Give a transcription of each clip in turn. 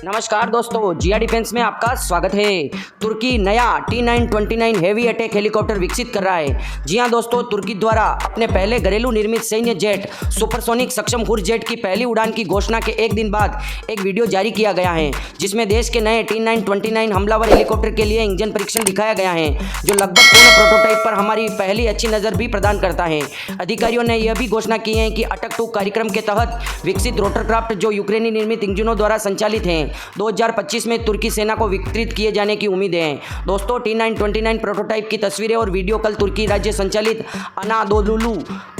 नमस्कार दोस्तों, जिया डिफेंस में आपका स्वागत है। तुर्की नया T929 हेवी अटैक हेलीकॉप्टर विकसित कर रहा है। जी हां दोस्तों, तुर्की द्वारा अपने पहले घरेलू निर्मित सैन्य जेट सुपरसोनिक सक्षम हुर जेट की पहली उड़ान की घोषणा के एक दिन बाद एक वीडियो जारी किया गया है, जिसमें देश के नए T929 हमलावर हेलीकॉप्टर के लिए इंजन परीक्षण दिखाया गया है, जो लगभग पूर्ण प्रोटोटाइप पर हमारी पहली अच्छी नज़र भी प्रदान करता है। अधिकारियों ने यह भी घोषणा की है कि अटक 2 कार्यक्रम के तहत विकसित रोटरक्राफ्ट, जो यूक्रेनी निर्मित इंजनों द्वारा संचालित हैं, 2025 में तुर्की सेना को वितरित किए जाने की उम्मीद है। दोस्तों, T929 प्रोटोटाइप की तस्वीरें और वीडियो कल तुर्की राज्य संचालित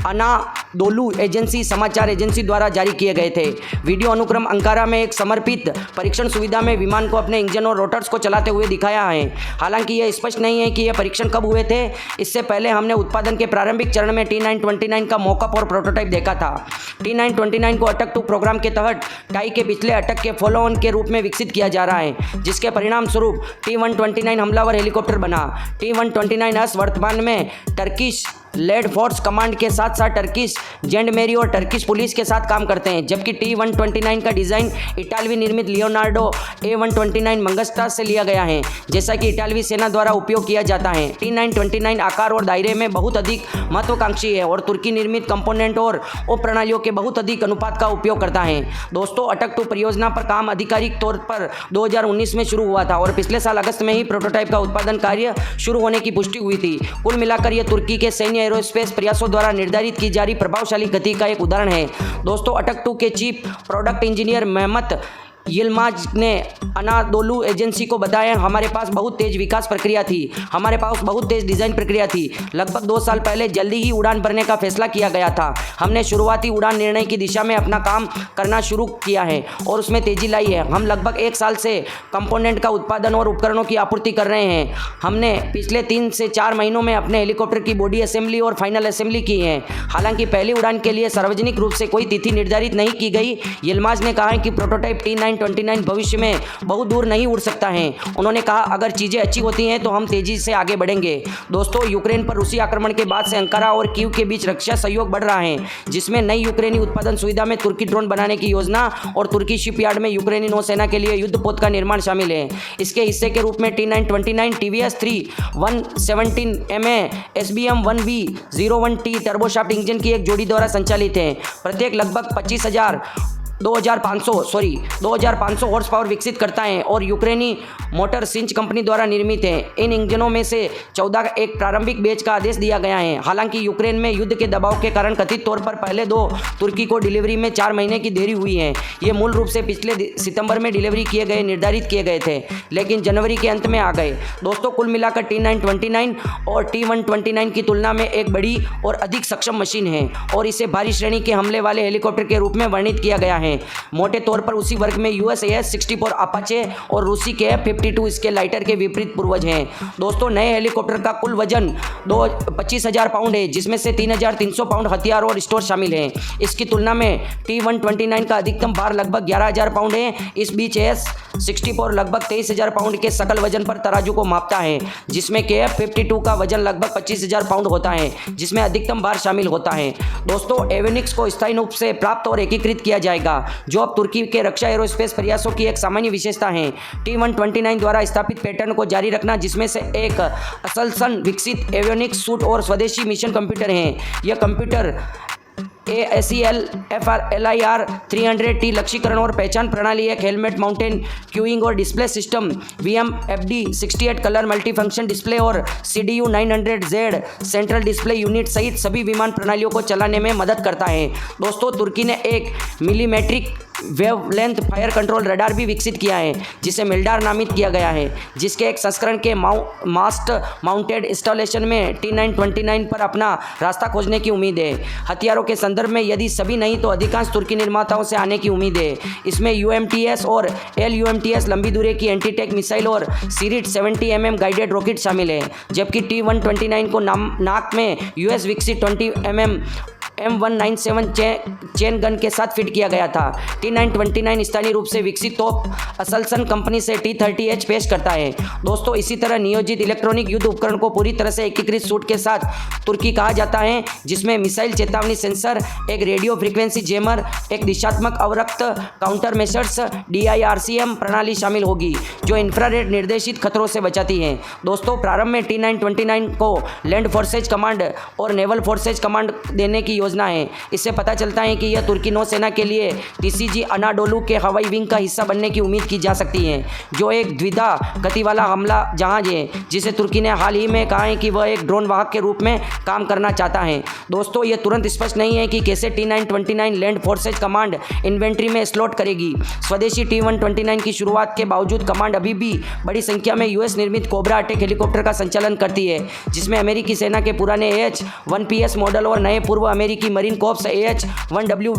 अनादोलू एजेंसी समाचार एजेंसी द्वारा जारी किए गए थे। वीडियो अनुक्रम अंकारा में एक समर्पित परीक्षण सुविधा में विमान को अपने इंजन और रोटर्स को चलाते हुए दिखाया है। हालांकि यह स्पष्ट नहीं है कि यह परीक्षण कब हुए थे। इससे पहले हमने उत्पादन के प्रारंभिक चरण में T929 का मॉकअप और प्रोटोटाइप देखा था। T929 को अटक 2 प्रोग्राम के तहत टाई के पिछले अटक के फॉलो ऑन के रूप में विकसित किया जा रहा है, जिसके परिणाम स्वरूप T129 हमलावर हेलीकॉप्टर बना। T129 वर्तमान में टर्किश लेड फोर्स कमांड के साथ साथ टर्किश जेंडमेरी और टर्किश पुलिस के साथ काम करते हैं, जबकि T129 का डिज़ाइन इटालवी निर्मित लियोनार्डो A129 मंगस्टा से लिया गया है, जैसा कि इटालवी सेना द्वारा उपयोग किया जाता है। T929 आकार और दायरे में बहुत अधिक महत्वाकांक्षी है और तुर्की निर्मित कंपोनेंट और उप प्रणालियों के बहुत अधिक अनुपात का उपयोग करता है। दोस्तों, अटक 2 परियोजना पर काम आधिकारिक तौर पर 2019 में शुरू हुआ था और पिछले साल अगस्त में ही प्रोटोटाइप का उत्पादन कार्य शुरू होने की पुष्टि हुई थी। कुल मिलाकर यह तुर्की के सैन्य एरोस्पेस प्रयासों द्वारा निर्धारित की जा रही प्रभावशाली गति का एक उदाहरण है। दोस्तों, अटक 2 के चीफ प्रोडक्ट इंजीनियर मेहमत यिल्माज ने अनादोलू एजेंसी को बताया, हमारे पास बहुत तेज विकास प्रक्रिया थी, हमारे पास बहुत तेज डिज़ाइन प्रक्रिया थी। लगभग 2 साल पहले जल्दी ही उड़ान भरने का फैसला किया गया था। हमने शुरुआती उड़ान निर्णय की दिशा में अपना काम करना शुरू किया है और उसमें तेजी लाई है। हम लगभग 1 साल से कंपोनेंट का उत्पादन और उपकरणों की आपूर्ति कर रहे हैं। हमने पिछले 3 से 4 महीनों में अपने हेलीकॉप्टर की बॉडी असेंबली और फाइनल असेंबली की है। हालांकि पहली उड़ान के लिए सार्वजनिक रूप से कोई तिथि निर्धारित नहीं की गई। यिल्माज ने कहा कि प्रोटोटाइप T929 भविष्य में बहुत दूर नहीं उड़ सकता है। उन्होंने कहा, अगर चीज़ें अच्छी होती हैं तो हम तेजी से आगे बढ़ेंगे। दोस्तों, यूक्रेन पर रूसी आक्रमण के बाद से अंकारा और कीव के बीच रक्षा सहयोग बढ़ रहा है, जिसमें नई यूक्रेनी उत्पादन सुविधा में तुर्की ड्रोन बनाने की योजना और तुर्की शिपयार्ड में यूक्रेनी नौसेना के लिए युद्धपोत का निर्माण शामिल है। इसके हिस्से के रूप में T929 TVS-3 117MA SBM 1V01T turboshaft engine की एक जोड़ी द्वारा संचालित है। प्रत्येक लगभग 2500 हॉर्स पावर विकसित करता है और यूक्रेनी मोटर सिंच कंपनी द्वारा निर्मित है। इन इंजनों में से 14 एक प्रारंभिक बैच का आदेश दिया गया है। हालांकि यूक्रेन में युद्ध के दबाव के कारण कथित तौर पर पहले 2 तुर्की को डिलीवरी में 4 महीने की देरी हुई है। ये मूल रूप से पिछले सितंबर में डिलीवरी निर्धारित किए गए थे, लेकिन जनवरी के अंत में आ गए। दोस्तों, कुल मिलाकर T929 और T129 की तुलना में एक बड़ी और अधिक सक्षम मशीन है और इसे भारी श्रेणी के हमले वाले हेलीकॉप्टर के रूप में वर्णित किया गया है। मोटे तौर पर उसी वर्ग में USAS-64 अपाचे और रूसी के F-52 इसके लाइटर के विपरीत पूर्वज हैं। दोस्तों, नए हेलीकॉप्टर का कुल वजन 25,000 पाउंड है, जिसमें से 3,300 पाउंड हथियार और स्टोर शामिल हैं। इसकी तुलना में T129 का अधिकतम भार लगभग 11,000 पाउंड है। इस बीच AS-64 लगभग 23,000 पाउंड के सकल वजन पर तराजू को मापता है, जिसमें के F-52 का वजन लगभग 25,000 पाउंड होता है, जिसमें अधिकतम भार शामिल होता है। दोस्तों, एवियोनिक्स को स्थायी रूप से प्राप्त और एकीकृत किया जाएगा, जो अब तुर्की के रक्षा एरोस्पेस प्रयासों की एक सामान्य विशेषता है। T129 द्वारा स्थापित पैटर्न को जारी रखना, जिसमें से एक असलसन विकसित एवियोनिक्स सूट और स्वदेशी मिशन कंप्यूटर हैं। यह कंप्यूटर ACL FRLIR 300T लक्ष्यीकरण और पहचान प्रणाली, एक हेलमेट माउंटेन क्यूइंग और display system, VMFD 68 colour multifunction display और CDU 900Z central display unit सहित सभी विमान प्रणालियों को चलाने में मदद करता है। दोस्तों, तुर्की ने एक मिलीमेट्रिक वेवलेंथ फायर कंट्रोल रडार भी विकसित किया है, जिसे मिल्डार नामित किया गया है, जिसके एक संस्करण के मास्ट माउंटेड इंस्टॉलेशन में T929 पर अपना रास्ता खोजने की उम्मीद है। हथियारों के संदर्भ में यदि सभी नहीं तो अधिकांश तुर्की निर्माताओं से आने की उम्मीद है। इसमें UMTS और LUMTS लंबी दूरी की एंटी टैंक मिसाइल और सीरीट 70mm गाइडेड रॉकेट शामिल है, जबकि T129 को नाक में US विकसित 20mm M197 चेन गन के साथ फिट किया गया था। T929 स्थानीय रूप से विकसित तोप असलसन कंपनी से T30H पेश करता है। दोस्तों, इसी तरह नियोजित इलेक्ट्रॉनिक युद्ध उपकरण को पूरी तरह से एकीकृत सूट के साथ तुर्की कहा जाता है, जिसमें मिसाइल चेतावनी सेंसर, एक रेडियो फ्रीक्वेंसी जैमर, एक दिशात्मक अवरक्त काउंटर मेजर्स DIRCM प्रणाली शामिल होगी जो इंफ्रारेड निर्देशित खतरों से बचाती है। दोस्तों, प्रारंभ में T929 को लैंड फोर्सेज कमांड और नेवल फोर्सेज कमांड देने की योजना है। इससे पता चलता है कि यह तुर्की नौसेना के लिए TCG अनाडोलू के हवाई विंग का हिस्सा बनने की उम्मीद की जा सकती है, जो एक द्विधा गति वाला हमला जहाज है जिसे तुर्की ने हाल ही में कहा है कि वह एक ड्रोन वाहक के रूप में काम करना चाहता है। दोस्तों, यह तुरंत स्पष्ट नहीं है कि कैसे T929 land forces command inventory में स्लॉट करेगी। स्वदेशी T129 की शुरुआत के बावजूद कमांड अभी भी बड़ी संख्या में US निर्मित कोबरा अटैक हेलीकॉप्टर का संचालन करती है, जिसमें अमेरिकी सेना के पुराने AH-1PS मॉडल और नए पूर्व अमेरिकी मरीन कॉर्प्स AH-1W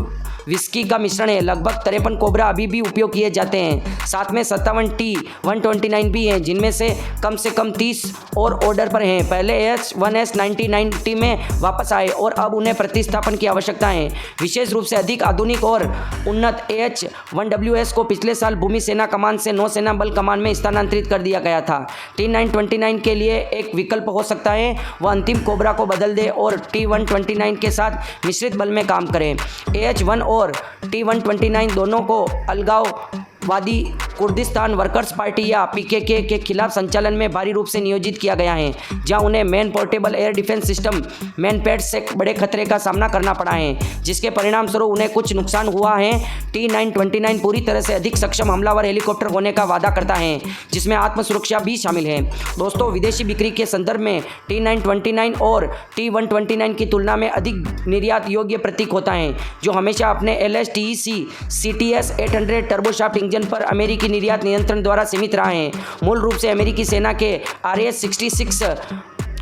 विस्की का मिश्रण है। लगभग 53 कोबरा अभी भी उपयोग किए जाते हैं। साथ में 57 T129 भी हैं, जिनमें से कम 30 और ऑर्डर पर हैं। पहले AH-1S 1990 में वापस आए और अब उन्हें प्रतिस्थापन की आवश्यकता है। विशेष रूप से अधिक आधुनिक और उन्नत AH-1WS को पिछले साल भूमि सेना कमान से नौसेना बल कमान में स्थानांतरित कर दिया गया था। T929 के लिए एक विकल्प हो सकता है वह अंतिम कोबरा को बदल दे और T129 के साथ मिश्रित बल में काम करें। AH-1 और T129 दोनों को अलगाववादी कुर्दिस्तान वर्कर्स पार्टी या PKK के खिलाफ संचालन में भारी रूप से नियोजित किया गया है, जहां उन्हें man portable air defence system MANPAD से बड़े खतरे का सामना करना पड़ा है, जिसके परिणाम स्वरूप उन्हें कुछ नुकसान हुआ है। T929 पूरी तरह से अधिक सक्षम हमलावर हेलीकॉप्टर होने का वादा करता है, जिसमें आत्मसुरक्षा भी शामिल है। दोस्तों, विदेशी बिक्री के संदर्भ में T929 और T129 की तुलना में अधिक निर्यात योग्य प्रतीक होता है, जो हमेशा अपने LSTEC CTS 800 टर्बोशाफ्ट इंजन पर अमेरिकी निर्यात नियंत्रण द्वारा सीमित रहा है। मूल रूप से अमेरिकी सेना के RS-66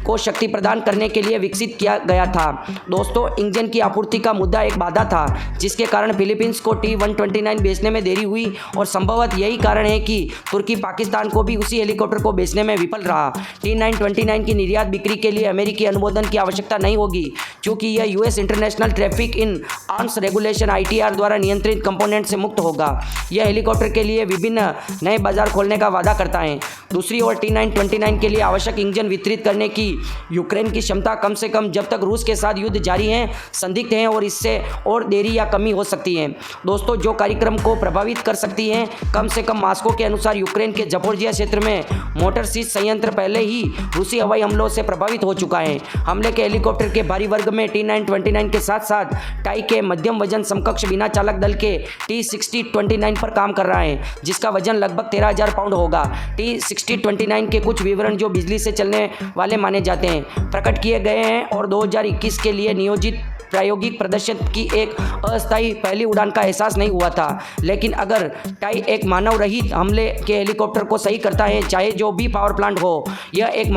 को शक्ति प्रदान करने के लिए विकसित किया गया था। दोस्तों, इंजन की आपूर्ति का मुद्दा एक बाधा था, जिसके कारण फिलीपींस को T129 बेचने में देरी हुई और संभवतः यही कारण है कि तुर्की पाकिस्तान को भी उसी हेलीकॉप्टर को बेचने में विफल रहा। T929 की निर्यात बिक्री के लिए अमेरिकी अनुमोदन की आवश्यकता नहीं होगी, क्योंकि यह US international traffic in arms regulation ITR द्वारा नियंत्रित कंपोनेंट से मुक्त होगा। यह हेलीकॉप्टर के लिए विभिन्न नए बाजार खोलने का वादा करता है। दूसरी ओर T929 के लिए आवश्यक इंजन वितरित करने की यूक्रेन की क्षमता कम से कम जब तक रूस के साथ युद्ध जारी है संदिग्ध है और इससे और देरी या कमी हो सकती है। दोस्तों, जो कार्यक्रम को प्रभावित कर सकती है, कम से कम मास्को के अनुसार यूक्रेन के जपोर्जिया क्षेत्र में मोटर सीज संयंत्र पहले ही रूसी हवाई हमलों से प्रभावित हो चुका है। हमले के हेलीकॉप्टर के भारी वर्ग में T929 के साथ साथ टाई के मध्यम वजन समकक्ष बिना चालक दल के T6029 पर काम कर रहा है, जिसका वजन लगभग 13,000 पाउंड होगा। T6029 के कुछ विवरण जो बिजली से चलने वाले माने जाते हैं प्रकट किए गए हैं और 2021 के लिए नियोजित प्रायोगिक प्रदर्शन की एक अस्थायी पहली उड़ान का एहसास नहीं हुआ था। लेकिन अगर टाई एक मानव रहित हमले के हेलीकॉप्टर को सही करता है, चाहे जो भी पावर प्लांट हो, यह एक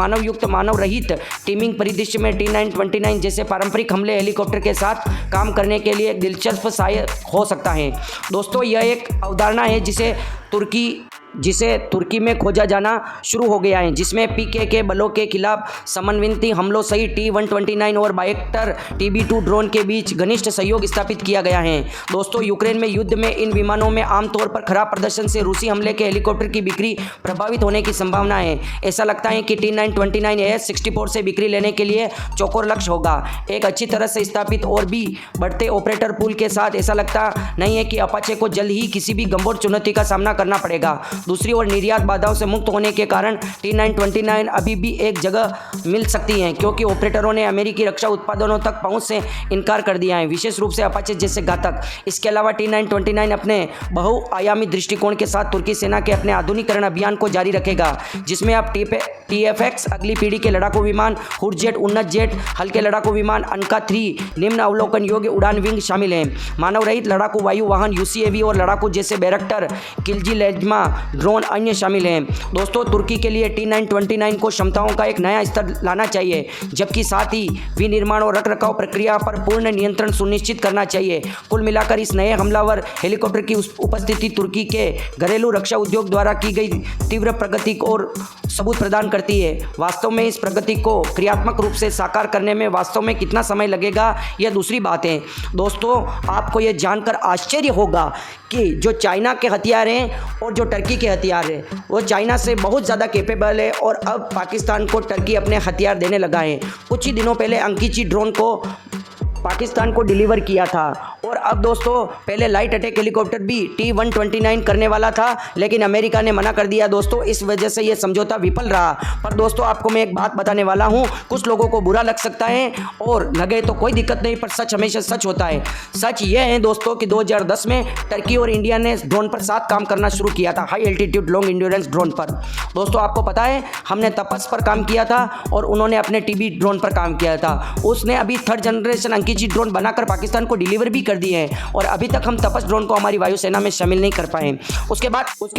मानव रहित टीमिंग परिदृश्य में T929 जैसे पारंपरिक हमले हेलीकॉप्टर के साथ काम करने के लिए एक दिलचस्प सहायक हो सकता है। दोस्तों, यह एक अवधारणा है जिसे तुर्की में खोजा जाना शुरू हो गया है, जिसमें PKK बलों के खिलाफ समन्वित हमलों सहित T129 और बायक्टर TB2 ड्रोन के बीच घनिष्ठ सहयोग स्थापित किया गया है। दोस्तों, यूक्रेन में युद्ध में इन विमानों में आमतौर पर खराब प्रदर्शन से रूसी हमले के हेलीकॉप्टर की बिक्री प्रभावित होने की संभावना है। ऐसा लगता है कि T929 AH-64 से बिक्री लेने के लिए चौकोर लक्ष्य होगा। एक अच्छी तरह से स्थापित और भी बढ़ते ऑपरेटर पूल के साथ ऐसा लगता नहीं है कि अपाचे को जल्द ही किसी भी गंभीर चुनौती का सामना करना पड़ेगा। दूसरी ओर निर्यात बाधाओं से मुक्त होने के कारण T929 अभी भी एक जगह मिल सकती है, क्योंकि ऑपरेटरों ने अमेरिकी रक्षा उत्पादनों तक पहुंच से इनकार कर दिया है, विशेष रूप से अपाचे जैसे घातक। इसके अलावा T929 अपने बहुआयामी दृष्टिकोण के साथ तुर्की सेना के अपने आधुनिकीकरण अभियान को जारी रखेगा, जिसमें अब TFX अगली पीढ़ी के लड़ाकू विमान, हुरजेट उन्नत जेट, हल्के लड़ाकू विमान, अनका 3 निम्न अवलोकन योग्य उड़ान विंग शामिल हैं। मानव रहित लड़ाकू वायु वाहन UCAV और लड़ाकू जैसे बैरक्टर, किल्जी लेजमा ड्रोन अन्य शामिल हैं। दोस्तों तुर्की के लिए T929 को क्षमताओं का एक नया स्तर लाना चाहिए, जबकि साथ ही विनिर्माण और रखरखाव प्रक्रिया पर पूर्ण नियंत्रण सुनिश्चित करना चाहिए। कुल मिलाकर इस नए हमलावर हेलीकॉप्टर की उपस्थिति तुर्की के घरेलू रक्षा उद्योग द्वारा की गई तीव्र प्रगति और सबूत प्रदान करती है। वास्तव में इस प्रगति को क्रियात्मक रूप से साकार करने में वास्तव में कितना समय लगेगा, यह दूसरी बात है। दोस्तों आपको यह जानकर आश्चर्य होगा कि जो चाइना के हथियार हैं और जो टर्की के हथियार हैं वो चाइना से बहुत ज़्यादा कैपेबल है, और अब पाकिस्तान को टर्की अपने हथियार देने लगा है। कुछ ही दिनों पहले अंकीची ड्रोन को पाकिस्तान को डिलीवर किया था, और अब दोस्तों पहले लाइट अटैक हेलीकॉप्टर भी T129 करने वाला था, लेकिन अमेरिका ने मना कर दिया दोस्तों। इस वजह से ये समझौता विफल रहा। पर दोस्तों आपको मैं एक बात बताने वाला हूँ, कुछ लोगों को बुरा लग सकता है और लगे तो कोई दिक्कत नहीं, पर सच हमेशा सच होता है। सच ये है दोस्तों कि 2010 में टर्की और इंडिया ने ड्रोन पर साथ काम करना शुरू किया था, high altitude long endurance drone पर। दोस्तों आपको पता है हमने तपस पर काम किया था और उन्होंने अपने TB ड्रोन पर काम किया था। उसने अभी 3rd जनरेशन अंकीची ड्रोन बनाकर पाकिस्तान को डिलीवर भी कर दिए हैं, और अभी तक हम तपस ड्रोन को हमारी वायुसेना में शामिल नहीं कर पाए। उसके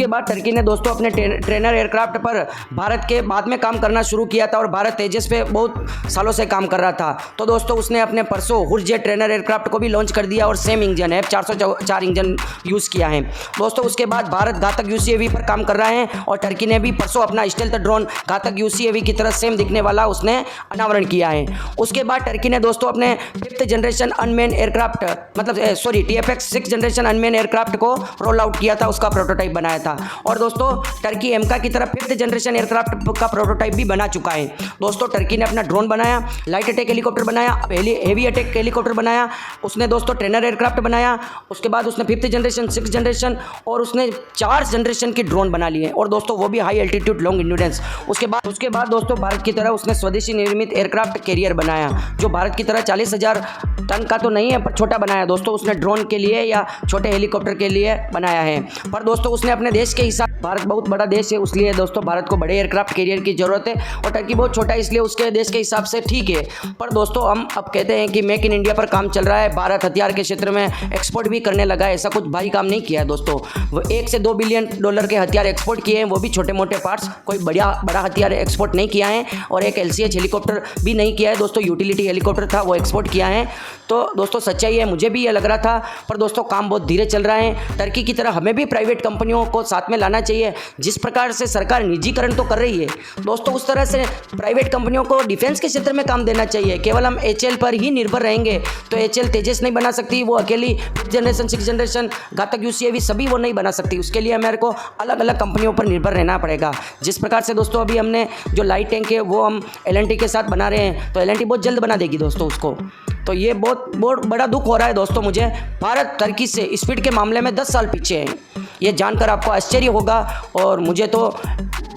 बाद टर्की ने दोस्तों अपने ट्रेनर एयरक्राफ्ट पर भारत के बाद में काम करना शुरू किया था, और भारत तेजस पे बहुत सालों से काम कर रहा था। तो दोस्तों उसने अपने परसों हुर्जेट ट्रेनर एयरक्राफ्ट को भी लॉन्च कर दिया और same engine F404 engine use किया है। दोस्तों उसके बाद भारत घातक UCAV पर काम कर रहा है, और टर्की ने भी परसों अपना स्टेल्थ ड्रोन घातक UCAV की तरह सेम दिखने वाला उसने अनावरण किया है। उसके बाद टर्की ने दोस्तों अपने 5th generation unmanned aircraft TFX 6th generation unmanned aircraft को रोल आउट किया था, उसका प्रोटोटाइप बनाया था। और दोस्तों टर्की एमका की तरह 5th जनरेशन एयरक्राफ्ट का प्रोटोटाइप भी बना चुका है। दोस्तों टर्की ने अपना ड्रोन बनाया, लाइट अटैक हेलीकॉप्टर बनाया, हेवी अटैक हेलीकॉप्टर बनाया, उसने दोस्तों ट्रेनर एयरक्राफ्ट बनाया, उसके बाद उसने 5th जनरेशन 6th जनरेशन और उसने 4 जनरेशन की ड्रोन बना लिए, और दोस्तों वो भी हाई एल्टीट्यूड लॉन्ग इंड्योरेंस। उसके बाद दोस्तों भारत की तरह उसने स्वदेशी निर्मित एयरक्राफ्ट कैरियर बनाया, जो भारत की तरह 40,000 टन का तो नहीं है पर छोटा बनाया दोस्तों उसने, ड्रोन के लिए या छोटे हेलीकॉप्टर के लिए बनाया है। पर दोस्तों उसने अपने देश के हिसाब, भारत बहुत बड़ा देश है इसलिए दोस्तों भारत को बड़े एयरक्राफ्ट कैरियर की ज़रूरत है, और टर्की बहुत छोटा है इसलिए उसके देश के हिसाब से ठीक है। पर दोस्तों हम अब कहते हैं कि मेक इन इंडिया पर काम चल रहा है, भारत हथियार के क्षेत्र में एक्सपोर्ट भी करने लगा है। ऐसा कुछ भारी काम नहीं किया है दोस्तों, वो $1 से $2 बिलियन के हथियार एक्सपोर्ट किए हैं, वो भी छोटे मोटे पार्ट्स, कोई बड़ा हथियार एक्सपोर्ट नहीं किया है, और एक LCH हेलीकॉप्टर भी नहीं किया है दोस्तों, यूटिलिटी हेलीकॉप्टर था वो एक्सपोर्ट किया है। तो दोस्तों सच्चाई है, मुझे भी ये लग रहा था, पर दोस्तों काम बहुत धीरे चल रहा है। टर्की की तरह हमें भी प्राइवेट कंपनियों को साथ में लाना चाहिए। जिस प्रकार से सरकार निजीकरण तो कर रही है दोस्तों, उस तरह से प्राइवेट कंपनियों को डिफेंस के क्षेत्र में काम देना चाहिए। केवल हम HAL पर ही निर्भर रहेंगे तो HAL तेजस नहीं बना सकती, वो अकेली 5th जनरेशन 6th जनरेशन घातक UCAV सभी वो नहीं बना सकती। उसके लिए हमारे को अलग अलग कंपनियों पर निर्भर रहना पड़ेगा। जिस प्रकार से दोस्तों अभी हमने जो लाइट टैंक है वो हम L&T के साथ बना रहे हैं, तो L&T बहुत जल्द बना देगी दोस्तों उसको। तो ये बहुत बड़ा दुख हो रहा है दोस्तों मुझे, भारत टर्की से स्पीड के मामले में 10 साल पीछे है। ये जानकर आपको आश्चर्य होगा, और मुझे तो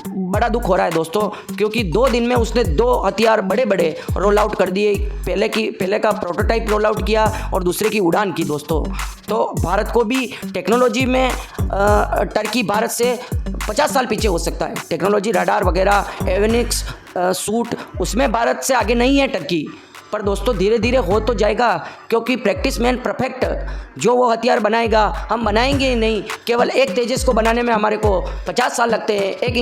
बड़ा दुख हो रहा है दोस्तों, क्योंकि 2 दिन में उसने 2 हथियार बड़े रोल आउट कर दिए। पहले का प्रोटोटाइप रोल आउट किया और दूसरे की उड़ान की दोस्तों। तो भारत को भी टेक्नोलॉजी में टर्की भारत से 50 साल पीछे हो सकता है। टेक्नोलॉजी, रडार वगैरह, एविनिक्स सूट, उसमें भारत से आगे नहीं है टर्की। पर दोस्तों धीरे धीरे हो तो जाएगा, क्योंकि प्रैक्टिस मैन परफेक्ट जो वो हथियार बनाएगा हम बनाएंगे ही नहीं। केवल एक तेजस को बनाने में हमारे को 50 साल लगते हैं। एक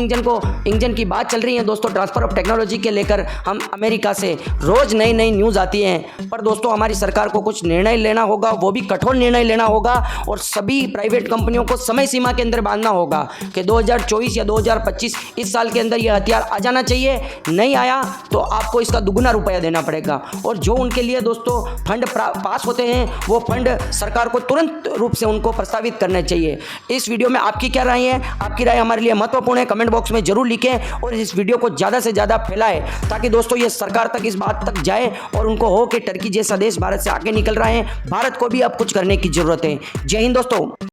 इंजन की बात चल रही है दोस्तों, ट्रांसफ़र ऑफ टेक्नोलॉजी के लेकर हम अमेरिका से रोज़ नई न्यूज़ आती हैं। पर दोस्तों हमारी सरकार को कुछ निर्णय लेना होगा, वो भी कठोर निर्णय लेना होगा, और सभी प्राइवेट कंपनियों को समय सीमा के अंदर बांधना होगा कि 2024 या 2025 इस साल के अंदर ये हथियार आ जाना चाहिए। नहीं आया तो आपको इसका दुगुना रुपया देना पड़ेगा। और जो उनके लिए दोस्तों फंड पास होते हैं वो फंड सरकार को तुरंत रूप से उनको प्रस्तावित करने चाहिए। इस वीडियो में आपकी क्या राय है? आपकी राय हमारे लिए महत्वपूर्ण है, कमेंट बॉक्स में जरूर लिखें और इस वीडियो को ज़्यादा से ज़्यादा फैलाएं, ताकि दोस्तों ये सरकार तक इस बात तक जाए और उनको हो कि टर्की जैसा देश भारत से आगे निकल रहा है, भारत को भी अब कुछ करने की ज़रूरत है। जय हिंद दोस्तों।